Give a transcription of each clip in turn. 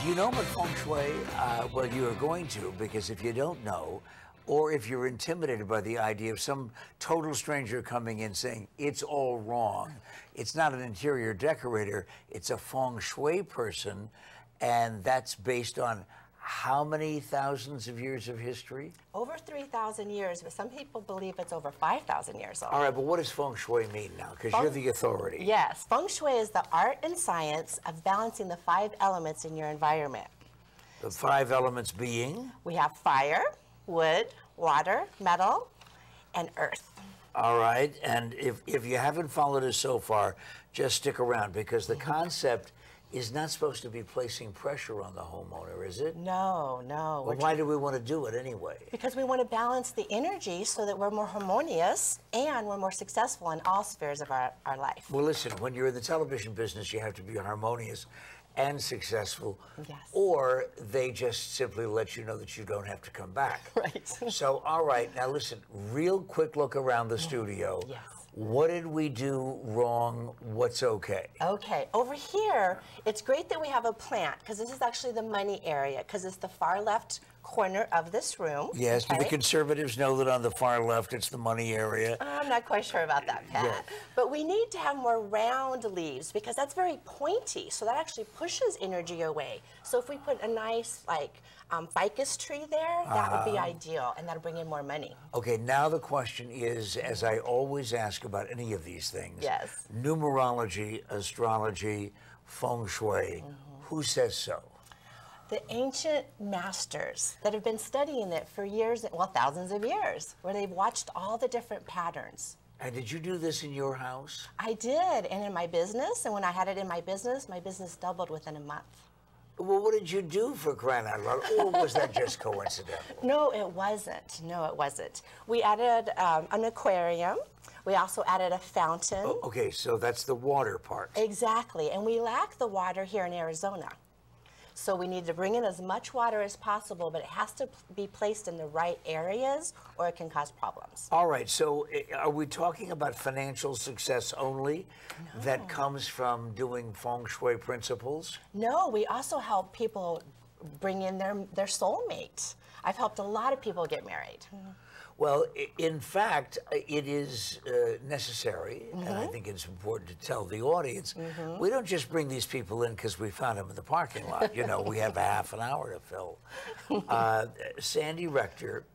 you know about feng shui? Well, you are going to, because if you don't know, or if you're intimidated by the idea of some total stranger coming in saying it's all wrong, it's not an interior decorator, it's a feng shui person, and that's based on how many thousands of years of history? Over 3,000 years, but some people believe it's over 5,000 years old. All right, but what does feng shui mean now? Because you're the authority. Yes, feng shui is the art and science of balancing the 5 elements in your environment. The 5 elements being? We have fire, wood, water, metal, and earth. All right, and if you haven't followed us so far, just stick around, because the concept is not supposed to be placing pressure on the homeowner, is it? No, no. Well, why do we want to do it anyway? Because we want to balance the energy so that we're more harmonious and we're more successful in all spheres of our life. Well, listen, when you're in the television business, you have to be harmonious and successful, yes. Or they just simply let you know that you don't have to come back. Right. So, all right, now listen, real quick look around the studio. Yes. What did we do wrong? What's okay? Okay, over here, it's great that we have a plant, because this is actually the money area, because it's the far left corner of this room. Yes, okay? do the conservatives know that on the far left it's the money area? I'm not quite sure about that, Pat. Yeah. But we need to have more round leaves, because that's very pointy, so that actually pushes energy away. So if we put a nice, like, ficus tree there, that would be ideal, and that'll bring in more money. Okay, now the question is, as I always ask about any of these things, Yes. numerology, astrology, feng shui, who says so? The ancient masters that have been studying it for years, well, thousands of years, where they've watched all the different patterns. And did you do this in your house? I did, and in my business, and when I had it in my business doubled within a month. Well, what did you do for crying out loud? Or was that just coincidental? No, it wasn't. No, it wasn't. We added an aquarium. We also added a fountain. Oh, okay, so that's the water part. Exactly, and we lack the water here in Arizona. So we need to bring in as much water as possible, but it has to be placed in the right areas or it can cause problems. All right, so are we talking about financial success only that comes from doing feng shui principles? No, we also help people bring in their soulmate. I've helped a lot of people get married. Well, in fact, it is necessary, and I think it's important to tell the audience, we don't just bring these people in because we found them in the parking lot. You know, we have a half an hour to fill. Sandy Rector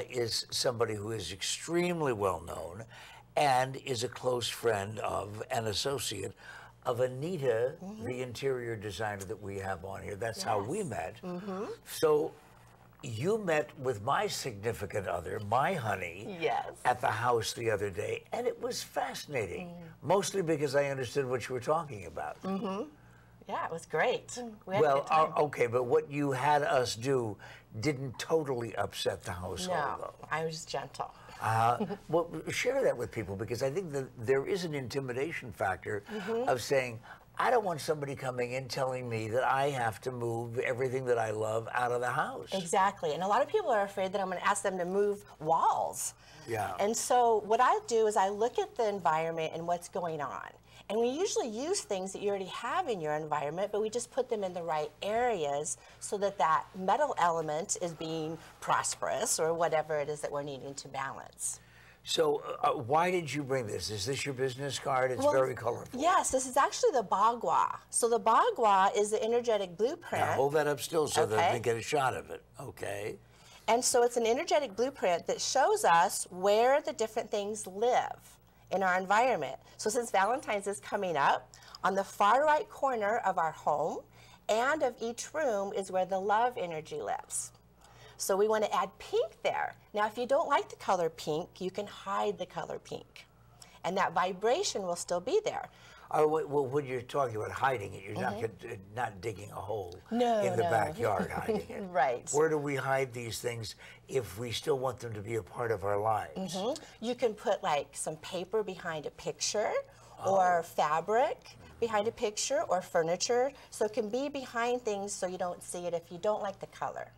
is somebody who is extremely well known and is a close friend of, an associate of Anita, the interior designer that we have on here. That's how we met. So you met with my significant other, my honey, Yes. at the house the other day, and it was fascinating, mostly because I understood what you were talking about. Yeah, it was great. We had a Well, good time. okay, but what you had us do didn't totally upset the household, No, though. I was gentle. Well, share that with people, because I think that there is an intimidation factor of saying, I don't want somebody coming in telling me that I have to move everything that I love out of the house. Exactly, and a lot of people are afraid that I'm going to ask them to move walls. Yeah. And so what I do is I look at the environment and what's going on. And we usually use things that you already have in your environment, but we just put them in the right areas so that that metal element is being prosperous, or whatever it is that we're needing to balance. So why did you bring this? Is this your business card? It's very colorful. Yes, this is actually the Bagua. So the Bagua is the energetic blueprint. Now hold that up still so that Okay. they get a shot of it. Okay. And so it's an energetic blueprint that shows us where the different things live in our environment. So since Valentine's is coming up, on the far right corner of our home and of each room is where the love energy lives. So we want to add pink there. Now, if you don't like the color pink, you can hide the color pink. And that vibration will still be there. Oh, well, when you're talking about hiding it, you're not digging a hole No, in the no. backyard hiding it. Right. Where do we hide these things if we still want them to be a part of our lives? You can put like some paper behind a picture or fabric behind a picture or furniture. So it can be behind things so you don't see it if you don't like the color.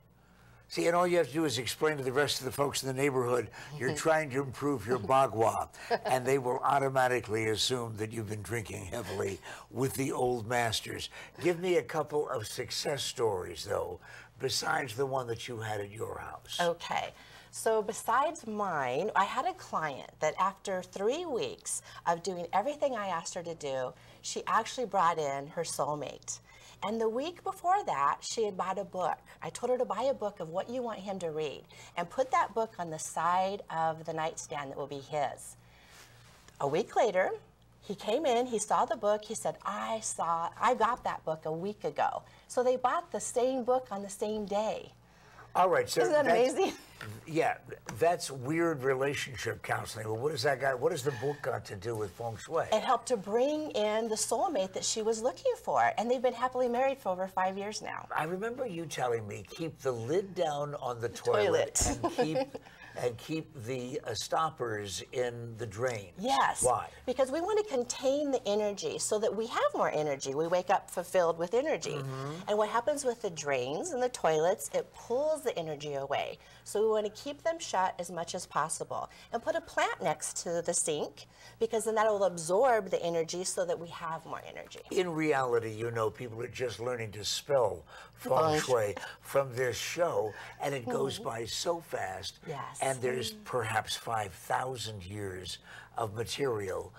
See, and all you have to do is explain to the rest of the folks in the neighborhood you're trying to improve your bagua, and they will automatically assume that you've been drinking heavily with the old masters. Give me a couple of success stories, though, besides the one that you had at your house. Okay. So besides mine, I had a client that after 3 weeks of doing everything I asked her to do, she actually brought in her soulmate. And the week before that, she had bought a book. I told her to buy a book of what you want him to read and put that book on the side of the nightstand that will be his. A week later, he came in, he saw the book, he said, I got that book a week ago. So they bought the same book on the same day. All right, so isn't that amazing? Yeah, that's weird relationship counseling. Well, what does the book got to do with feng shui? It helped to bring in the soulmate that she was looking for, and they've been happily married for over 5 years now. I remember you telling me keep the lid down on the toilet. And keep the stoppers in the drain. Yes. Why? Because we want to contain the energy so that we have more energy. We wake up fulfilled with energy. And what happens with the drains and the toilets, it pulls the energy away. So we want to keep them shut as much as possible. And put a plant next to the sink, because then that will absorb the energy so that we have more energy. In reality, you know, people are just learning to spell feng shui from this show, and it goes by so fast. Yes. And there's perhaps 5,000 years of material.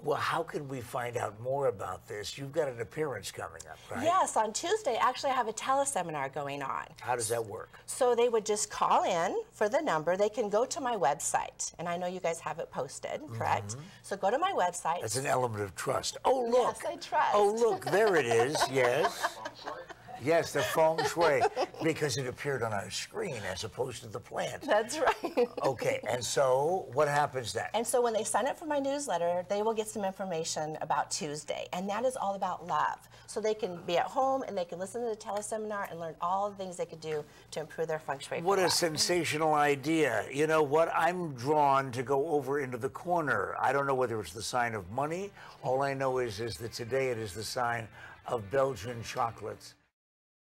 Well, how can we find out more about this? You've got an appearance coming up, right? Yes, on Tuesday, actually, I have a teleseminar going on. How does that work? So they would just call in for the number. They can go to my website, and I know you guys have it posted, correct? So go to my website. That's an element of trust. Oh, look. Yes, I trust. Oh, look, there it is, yes. Yes, the feng shui, because it appeared on our screen as opposed to the plant. That's right. Okay, and so what happens then? And so when they sign up for my newsletter, they will get some information about Tuesday, and that is all about love. So they can be at home and they can listen to the teleseminar and learn all the things they could do to improve their feng shui. What a sensational idea. You know what? I'm drawn to go over into the corner. I don't know whether it's the sign of money. All I know is that today it is the sign of Belgian chocolates.